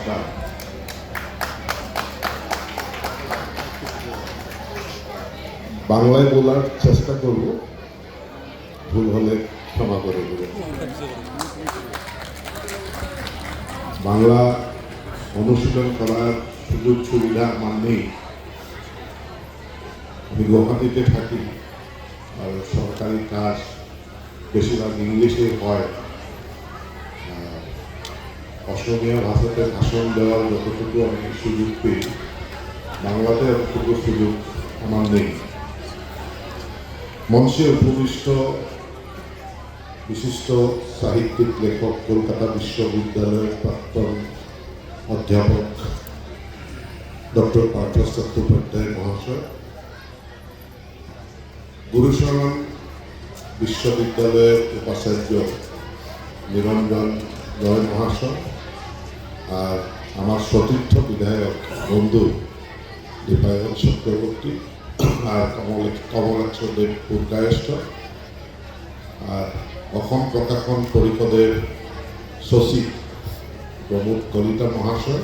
নমস্কার। বাংলায় বলার চেষ্টা করব, ভুল হলে ক্ষমা করে দেবেন। বাংলা অনুশীলন করার সুযোগ সুবিধা আমার নেই। আমি গুয়াহাটিতে থাকি, আর সরকারি কাজ বেশিরভাগ ইংলিশে হয়। অসমীয়া ভাষাতে ভাষণ দেওয়ার যতটুকু আমি সুযোগ পেয়ে, বাংলাতে অতটুকু সুযোগ আমার নেই। মঞ্চে উপবিষ্ট বিশিষ্ট সাহিত্যিক লেখক, কলকাতা বিশ্ববিদ্যালয়ের প্রাক্তন অধ্যাপক ডক্টর পার্থ চট্টোপাধ্যায় মহাশয়, গুরুশরণ বিশ্ববিদ্যালয়ের উপাচার্য নিরঞ্জন জয় মহাশয়, আর আমার সতীর্থ বিধায়ক বন্ধু দীপায়ন চক্রবর্তী, আর কমলাক্ষ দেব পুরকায়স্থ, আর অসম প্রকাশন পরিষদের সচিব প্রমোদ কলিতা মহাশয়,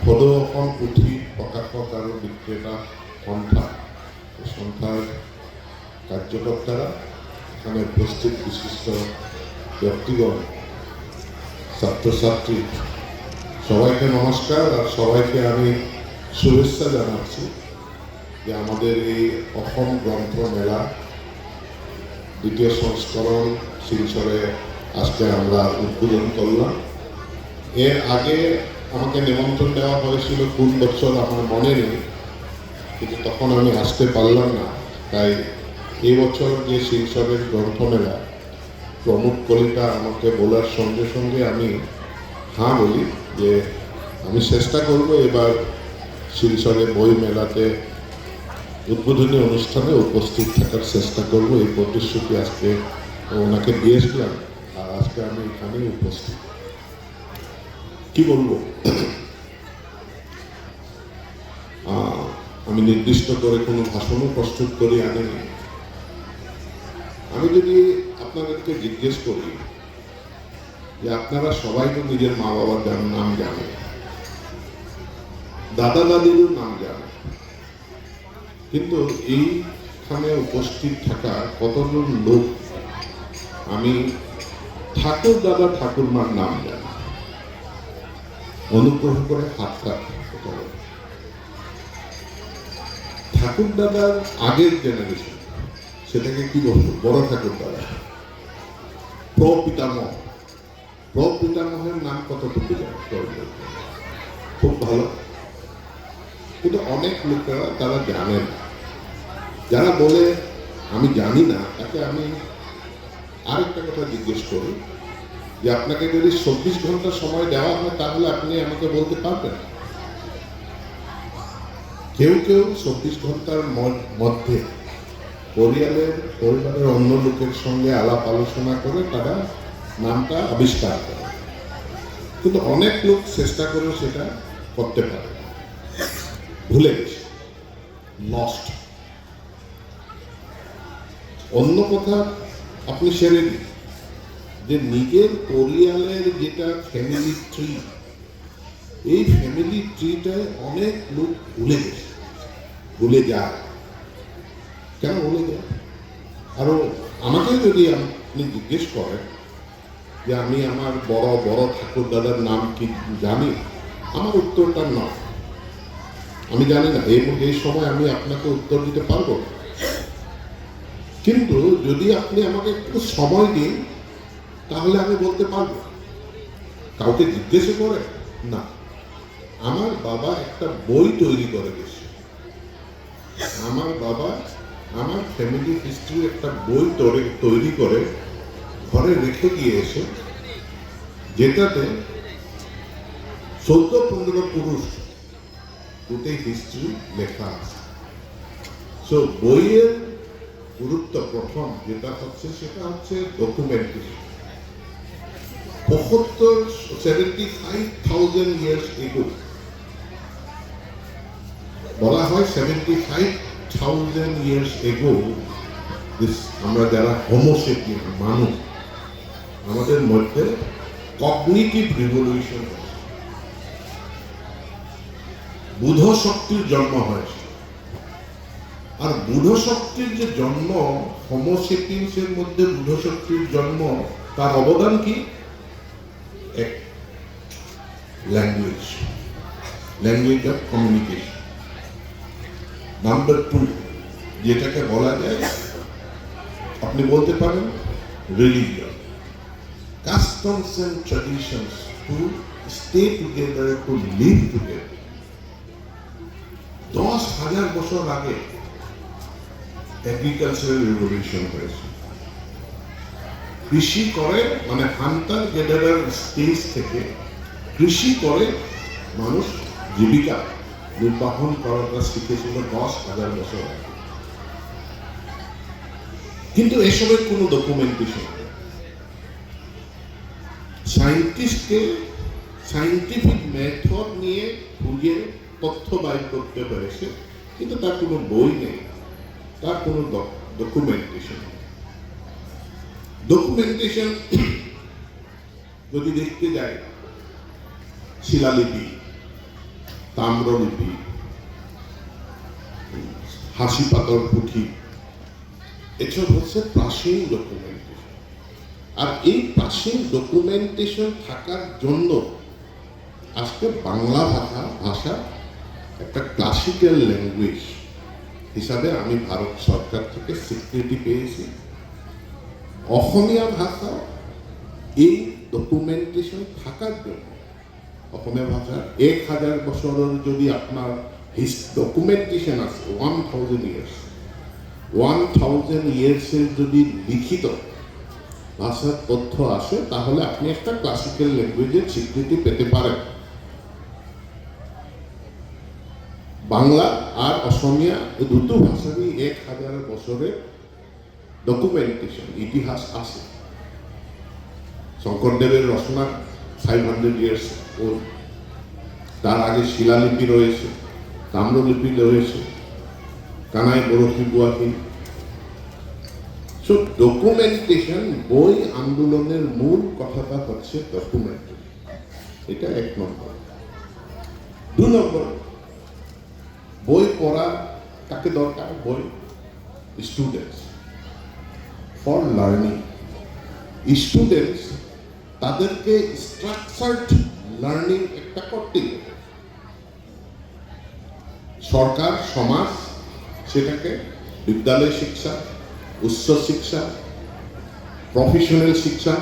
সদৌ অসম পুথি প্রকাশক আৰু বিক্রেতা সন্থা, এই সন্থার কার্যকর্তারা, এখানে উপস্থিত বিশিষ্ট ব্যক্তিগণ, ছাত্রছাত্রী, সবাইকে নমস্কার। আর সবাইকে আমি শুভেচ্ছা জানাচ্ছি যে আমাদের এই অসম গ্রন্থ মেলা দ্বিতীয় সংস্করণ শিলচরে আজকে আমরা উদ্বোধন করলাম। এর আগে আমাকে নিমন্ত্রণ দেওয়া হয়েছিল কোন বছর আমার মনে নেই, কিন্তু তখন আমি আসতে পারলাম না। তাই এই বছর যে শিলচরের গ্রন্থমেলা, প্রমোদ কলিতা আমাকে বলার সঙ্গে সঙ্গে আমি হ্যাঁ বলি যে আমি চেষ্টা করব এবার শিলচরে বই মেলাতে উদ্বোধনী অনুষ্ঠানে উপস্থিত থাকার চেষ্টা করব। এই প্রতিশ্রুতি আজকে ওনাকে দিয়েছিলাম, আর আজকে আমি এখানেই উপস্থিত। কি বলবো, আমি নির্দিষ্ট করে কোনো ভাষণও প্রস্তুত করে আনিনি। আমি যদি আপনাদেরকে জিজ্ঞেস করি যে আপনারা সবাই তো নিজের মা বাবার নাম জানেন, দাদা দাদিরও নাম জানেন, কিন্তু এইখানে উপস্থিত থাকা কতজন লোক আমি ঠাকুর দাদা ঠাকুরমার নাম জানি? অনুগ্রহ করে হাতটা করেন। ঠাকুর দাদার আগের জেনারেশন, সেটাকে কি বলবো, বড় ঠাকুর দাদা, প্রপিতামহ, প্রপিতামহের নাম কতটুকু জানে? খুব ভালো। কিন্তু অনেক লোকেরা তারা জানে না। যারা বলে আমি জানি না, তাকে আমি আরেকটা কথা জিজ্ঞেস করি যে আপনাকে যদি 24 ঘন্টা সময় দেওয়া হয় তাহলে আপনি আমাকে বলতে পারবেন? কেউ কেউ 24 ঘন্টার মধ্যে পরিবারের অন্য লোকের সঙ্গে আলাপ আলোচনা করে তারা নামটা আবিষ্কার করে, কিন্তু অনেক লোক চেষ্টা করে সেটা করতে পারে, ভুলে গেছে, লস্ট। অন্য কথা আপনি সেরে দিন যে নিজের পরিবারের যেটা ফ্যামিলি ট্রি, এই ফ্যামিলি ট্রিটায় অনেক লোক ভুলে গেছে, ভুলে যায়। কেন ভুলে যায়? আরো আমাকে যদি আপনি জিজ্ঞেস করেন যে আমি আমার বড় বড় ঠাকুর দাদার নাম কি জানি, আমার উত্তরটা না, আমি জানি না। এই সময় আমি আপনাকে উত্তর দিতে পারবো, কিন্তু যদি আপনি আমাকে একটু সময় দিন তাহলে আমি বলতে পারবো। কাউকে জিজ্ঞেস করে না। আমার বাবা একটা বই তৈরি করে গেছে, আমার বাবা আমার ফ্যামিলি হিস্ট্রি একটা বই তৈরি করে ঘরে রেখে গিয়েছে, যেটাতে 14-15 পুরুষ দুটোই হিস্ট্রি লেখা আছে। সো বইয়ের গুরুত্ব প্রথম যেটা হচ্ছে সেটা হচ্ছে ডকুমেন্টেশন। 75,000 years ago, বলা হয় 75,000 years ago, আমরা যারা হোমোসেপিয়েন্স মানুষ, আমাদের মধ্যে কগনিটিভ রিভলিউশন, বুধ শক্তির জন্ম হয়েছে। আর বুধ শক্তির যে জন্ম, হোমোসেপিয়েন্সের মধ্যে বুধ শক্তির জন্ম, তার অবদান কি? এক, language, language of communication. Number 2, যেটাকে বলা যায়, আপনি বলতে পারেন religion, customs and traditions, to stay together, to live together. 10,000 বছর আগে এগ্রিকালচারাল রিভলিউশন হয়েছে। কৃষি করে, মানে হান্টার গেদারার স্টেজ থেকে কৃষি করে মানুষ জীবিকা নির্বাহন করাটা শিখেছিল 10,000 বছর আগে। কিন্তু এসবের কোনো ডকুমেন্টেশন নেই। সায়েন্টিস্টকে সায়েন্টিফিক মেথড নিয়ে খুঁজে তথ্য বাইর করতে পেরেছে, কিন্তু তার কোনো বই নেই, তার কোনো ডকুমেন্টেশন। ডকুমেন্টেশন যদি দেখতে যাই, শিলালিপি, তাম্রলিপি, হাসি পাথর পুঁথি, এসব হচ্ছে প্রাচীন ডকুমেন্টেশন। আর এই প্রাচীন ডকুমেন্টেশন থাকার জন্য আজকে বাংলা ভাষা একটা ক্লাসিক্যাল ল্যাঙ্গুয়েজ হিসাবে আমি ভারত সরকার থেকে স্বীকৃতি পেয়েছি। অসমীয়া ভাষা এই ডকুমেন্টেশন থাকার জন্য, অসমীয়া ভাষার 1000 বছরের যদি আপনার ডকুমেন্টেশন আছে, 1000 ইয়ার্স, 1000 ইয়ার্সের যদি লিখিত ভাষার তথ্য আসে, তাহলে আপনি একটা ক্লাসিক্যাল ল্যাঙ্গুয়েজের স্বীকৃতি পেতে পারেন। বাংলা আর অসমীয়া এই দুটো ভাষারই 1000 বছরের ডকুমেন্টেশন, ইতিহাস আছে। শঙ্করদেবের রচনা 500 ইয়ার্স ওল্ড। তার আগে শিলালিপি রয়েছে, তাম্রলিপি রয়েছে, কানাই বরফি গুয়াহি। সো ডকুমেন্টেশন, বই আন্দোলনের মূল কথাটা হচ্ছে ডকুমেন্টেশন। এটা 1 নম্বর। 2 নম্বর, বই পড়া কাকে দরকার? বই স্টুডেন্টস, ফর লার্নিং। স্টুডেন্টস তাদেরকে স্ট্রাকচারড লার্নিং একটা করতেই হবে। সরকার, সমাজ সেটাকে বিদ্যালয় শিক্ষা, উচ্চ শিক্ষা, প্রফেশনাল শিক্ষা,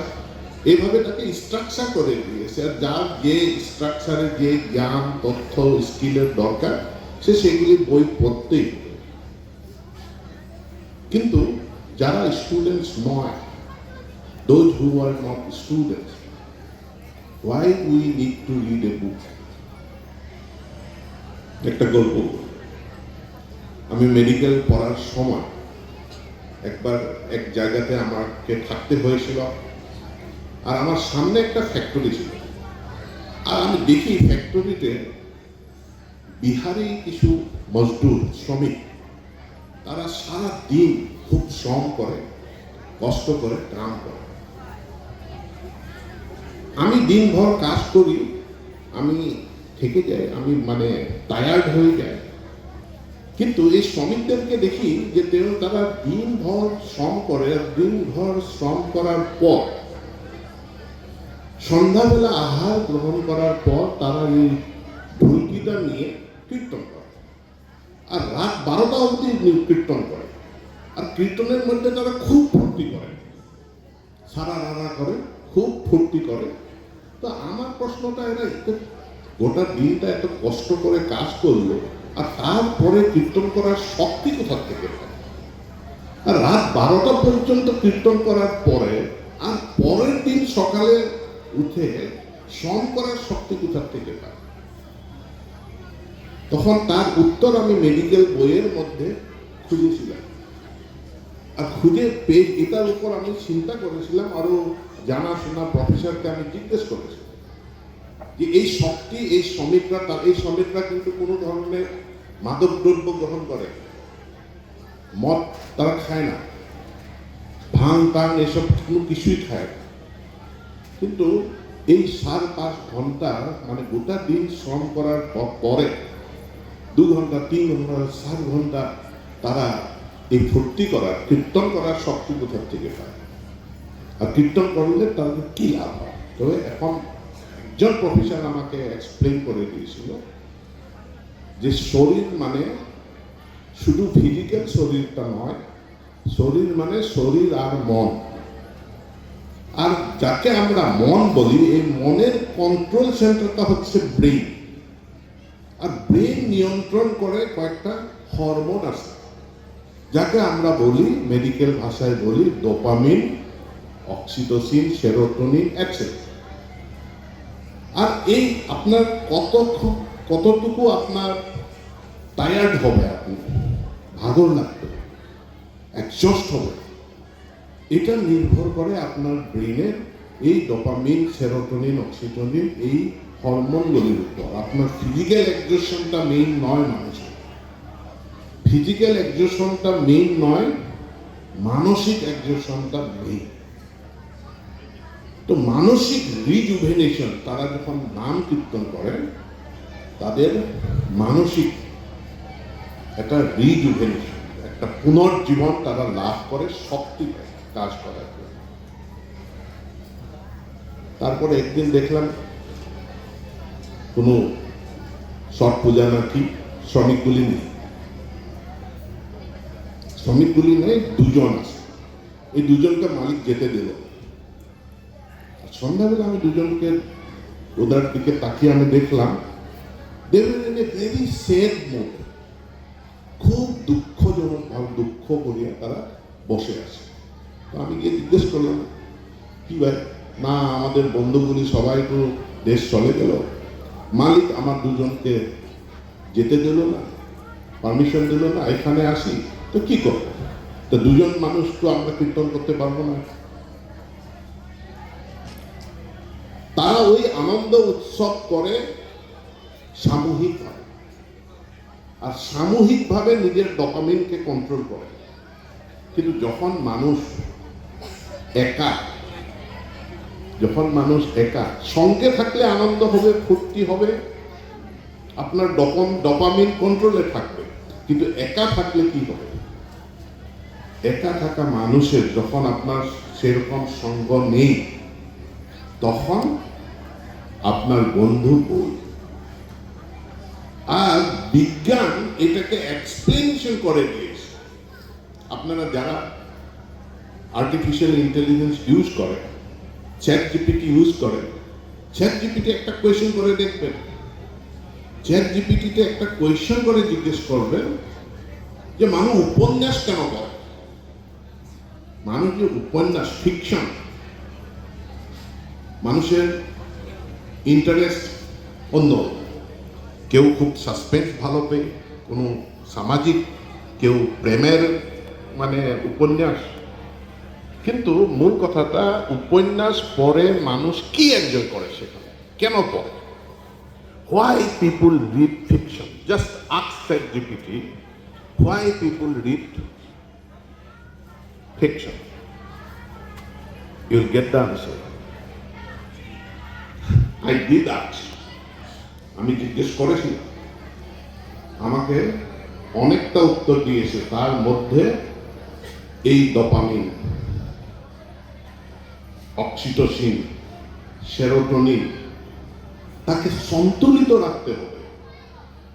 এইভাবে তাকে স্ট্রাকচার করে দিয়েছে। আর যার যে স্ট্রাকচারে যে জ্ঞান, তথ্য, স্কিলের দরকার, সে সেগুলি বই পড়তেই হবে। কিন্তু যারা স্টুডেন্টস নয়, those who are not students, why we need to read a book? একটা গল্প, আমি মেডিকেল পড়ার সময় একবার এক জায়গাতে আমাকে থাকতে হয়েছিল, আর আমার সামনে একটা ফ্যাক্টরি ছিল। আর আমি দেখি ফ্যাক্টরিতে বিহারি কিছু মজদুর, শ্রমিক, তারা সারা দিন খুব শ্রম করে, কষ্ট করে, কাম করে। আমি দিনভর কাজ করি, আমি থেকে যাই, আমি মানে টায়ার্ড হয়ে যাই। কিন্তু এই শ্রমিকদেরকে দেখি যে তারা দিনভর শ্রম করে, আর দিনভর শ্রম করার পর সন্ধ্যাবেলা আহার গ্রহণ করার পর তারা এই ঢুলকিটা নিয়ে কীর্তন করে, আর রাত 12টা অবধি কীর্তন করে। আর কীর্তনের মধ্যে তারা খুব ফুর্তি করে, সারা রাড়া করে, খুব ফুর্তি করে। তো আমার প্রশ্নটা এরা গোটা দিনটা এত কষ্ট করে কাজ করলো, আর তারপরে কীর্তন করার শক্তি কোথা থেকে পায়? আর রাত 12টা পর্যন্ত কীর্তন করার পরে আর পরের দিন সকালে উঠে শ্রম করার শক্তি কোথা থেকে পায়? তখন তার উত্তর আমি মেডিকেল বইয়ের মধ্যে খুঁজেছিলাম, আর খুঁজে পেয়ে এটার উপর আমি চিন্তা করেছিলাম। আরো জানাশোনা প্রফেসরকে আমি জিজ্ঞেস করেছিলাম যে এই শক্তি, এই শ্রমিকরা কিন্তু কোনো ধরনের মাদক দ্রব্য গ্রহণ করে, মদ তারা খায় না, ভাঙ টাং এসব কোনো কিছুই খায় না। কিন্তু এই 4-5 ঘন্টা মানে গোটা দিন শ্রম করার পরে 2 ঘন্টা 3 ঘন্টা 4 ঘন্টা তারা এই ভর্তি করার কীর্তন করার শক্তি কোথা থেকে পায়, আর কীর্তন করলে তাদের কি লাভ হয়। তবে এখন একজন প্রফেসর আমাকে এক্সপ্লেন করে দিয়েছিল যে শরীর মানে শুধু ফিজিক্যাল শরীরটা নয়, শরীর মানে শরীর আর মন। আর যাকে আমরা মন বলি, এই মনের কন্ট্রোল সেন্টারটা হচ্ছে ব্রেন। আর ব্রেন নিয়ন্ত্রণ করে কয়েকটা হরমোন আছে, যাকে আমরা বলি, মেডিকেল ভাষায় বলি ডোপামিন, অক্সিটোসিন, সেরোটোনিন এটসেট্রা। আর এই আপনার কতটুকু আপনার টায়ার্ড হবে, আপনি ভাগর লাগবে, এক্সস্ট হবে, এটা নির্ভর করে আপনার ব্রেনের এই ডোপামিন, সেরোটোনিন, অক্সিটোনিন এই হরমোনগুলির উপর। আপনার ফিজিক্যাল এক্সরশনটা মেইন নয়, মানুষের ফিজিক্যাল এক্সরশনটা মেইন নয়, মানসিক এক্সরশনটা মেইন। তো মানসিক রিজুভেনেশন, তারা যখন নাম কীর্তন করেন, তাদের মানসিক একটা রিজুভেনেশন, একটা পুনর্জীবন তারা লাভ করে, শক্তি পায় কাজ করার জন্য। তারপরে একদিন দেখলাম কোনো ছট পূজা নাকি শ্রমিকগুলি নেই, শ্রমিকগুলি নেই, 2 জন আছে। এই 2 জনকে মালিক যেতে দিল। সন্ধ্যাবেলা আমি 2 জনকে ওদের দিকে তাকিয়ে আমি দেখলাম ভেরি স্যাড মুড, খুব দুঃখজনক ভাবে, দুঃখ করিয়া তারা বসে আছে। তো আমি গিয়ে জিজ্ঞেস করলাম, কি ভাই? না, আমাদের বন্ধুগুলি সবাই তো দেশ চলে গেল, মালিক আমার 2 জনকে যেতে দিল না, পারমিশন দিল না, এখানে আসি, তো কি করব? তো 2 জন মানুষ তো আমরা কীর্তন করতে পারবো না। তারা ওই আনন্দ উৎসব করে সামূহিকভাবে, আর সামূহিকভাবে নিজের ডোপামিনকে কন্ট্রোল করে। কিন্তু যখন মানুষ একা, সঙ্গে থাকলে আনন্দ হবে, ফুর্তি হবে, আপনার ডোপামিন কন্ট্রোলে থাকবে। কিন্তু একা থাকলে কি হবে? একা থাকা মানুষের যখন আপনার সেরকম সঙ্গ নেই, তখন আপনার বন্ধু বই। আর বিজ্ঞান এটাকে এক্সপ্লেনেশন করে দিয়েছে। আপনারা যারা আর্টিফিশিয়াল ইন্টেলিজেন্স ইউজ করেন, চ্যাট জিপিটি ইউজ করেন, চ্যাট জিপিটি একটা কোয়েশ্চেন করে দেখবেন, চ্যাট জিপিটিতে একটা কোয়েশ্চেন করে জিজ্ঞেস করবেন যে মানুষ উপন্যাস কেন পড়ে? মানুষ যে উপন্যাস, ফিকশন, মানুষের ইন্টারেস্ট অন্য, কেউ খুব সাসপেন্স ভালো পেয়ে, কোনো সামাজিক, কেউ প্রেমের মানে উপন্যাস। কিন্তু মূল কথাটা, উপন্যাস পড়ে মানুষ কি এনজয় করে, সেখানে কেন পড়ে? Why people read fiction? Just ask ChatGPT, why people read fiction? You'll get the answer. I did ask. আমি জিজ্ঞেস করেছি, আমাকে অনেকটা উত্তর দিয়েছে। তার মধ্যে এই ডোপামিন, অক্সিটোসিন, সেরোটোনিন, তাকে সন্তুলিত রাখতে হবে।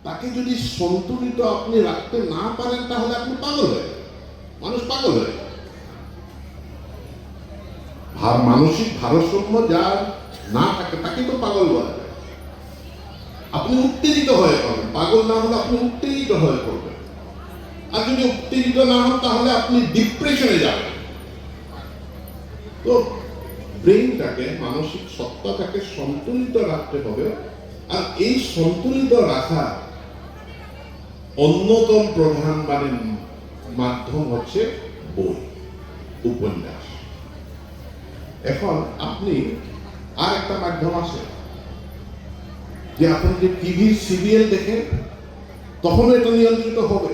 তাকে যদি সন্তুলিত আপনি রাখতে না পারেন, তাহলে আপনি পাগল হয়ে যাবেন। মানুষ পাগল হয়ে যাবে। মানসিক ভারসাম্য যার না থাকে, তাকে তো পাগল বলা যায়। আপনি উত্তেজিত হয়ে পড়বেন, পাগল না হলে আপনি উত্তেজিত হয়ে পড়বেন। আর যদি উত্তেজিত না হন, তাহলে আপনি ডিপ্রেশনে যাবেন। তো ব্রেইনটাকে, মানসিক সত্তাটাকে সন্তুলিত রাখতে হবে। আর এই সন্তুলিত রাখা অন্যতম প্রধান মাধ্যম হচ্ছে বই, উপন্যাস। এখন আপনি আর একটা মাধ্যম আছে যে আপনি যে টিভি সিরিয়াল দেখেন, তখন এটা নিয়ন্ত্রিত হবে।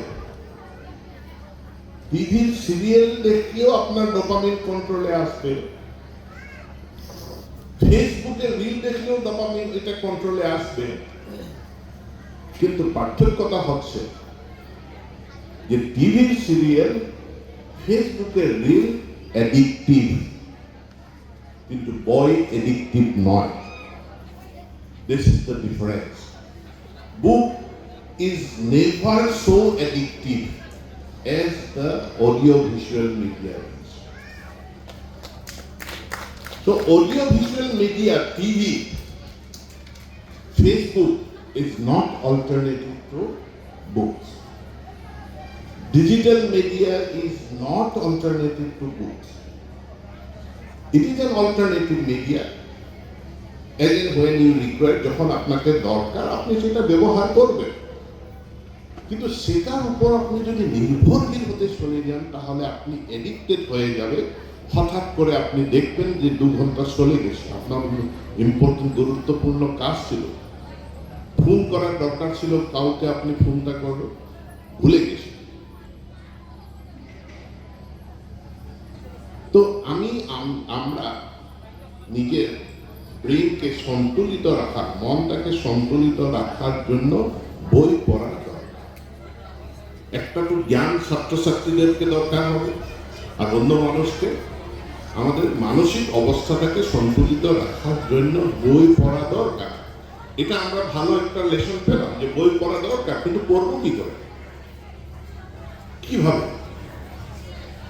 টিভির সিরিয়াল দেখেও আপনার ডোপামিন কন্ট্রোলে আসবে। ফেসবুকে রিল দেখলেও ডোপামিন এটা কন্ট্রোলে আসবে, কিন্তু পার্থক্যটা হচ্ছে যে টিভির সিরিয়াল, ফেসবুকের রিল অ্যাডিকটিভ, কিন্তু বই অ্যাডিকটিভ নয়। This is the difference. Book is never so addictive as the audio-visual media is. So audio-visual media, TV, Facebook is not alternative to books. Digital media is not alternative to books. It is an alternative media. And then when you require, যখন আপনাকে দরকার আপনি সেটা ব্যবহার করবেন, কিন্তু সেটার উপর আপনি যদি নির্ভরশীল হতে চলে যান তাহলে আপনি এডিক্টেড হয়ে যাবে। হঠাৎ করে আপনি দেখবেন যে 2 ঘন্টা চলে গেছে, আপনার ইম্পর্টেন্ট গুরুত্বপূর্ণ কাজ ছিল, ফোন করার দরকার ছিল কাউকে, আপনি ফোনটা করবেন ভুলে গেছেন। তো আমরা নিজের ব্রেনকে সন্তুলিত রাখার, মনটাকে সন্তুলিত রাখার জন্য বই পড়ার দরকার। একটা তো জ্ঞান ছাত্রছাত্রীদেরকে দরকার হবে, আর অন্য মানুষকে। আমাদের মানসিক অবস্থাটাকে সন্তুলিত রাখার জন্য বই পড়া দরকার। এটা আমরা ভালো একটা লেসন পেলাম যে বই পড়া দরকার, কিন্তু পড়বো কি করে, কিভাবে?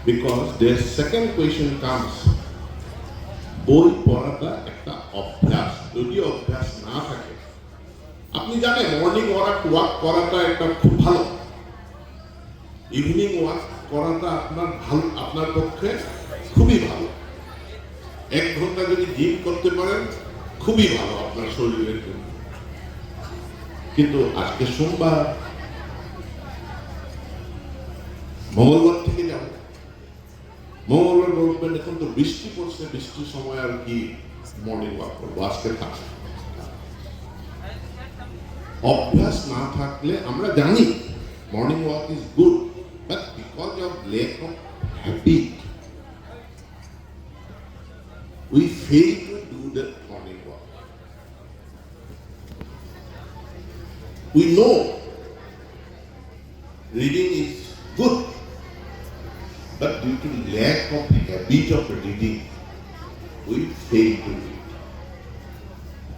Because their second question comes, বই পড়াটা একটা অভ্যাস। যদি অভ্যাস না থাকে, আপনি জানেন মর্নিং ওয়াক করাটা একটা খুব ভালো, ইভিনিং ওয়াক করাটা আপনার পক্ষে খুবই ভালো। 1 ঘন্টা যদি জিম করতে পারেন খুবই ভালো আপনার শরীরের জন্য। কিন্তু আজকে সোমবার, মঙ্গলবার থেকে যাব, মঙ্গলবার বলবেন এখন তো বৃষ্টি পড়ছে, বৃষ্টির সময় আর কি মর্নিং ওয়াক করবো, আজকে থাকছে। অভ্যাস না থাকলে, আমরা জানি morning walk is good, but because of lack of habit we fail to do that morning walk. We know reading is good, but due to lack of habit of reading, we fail to read.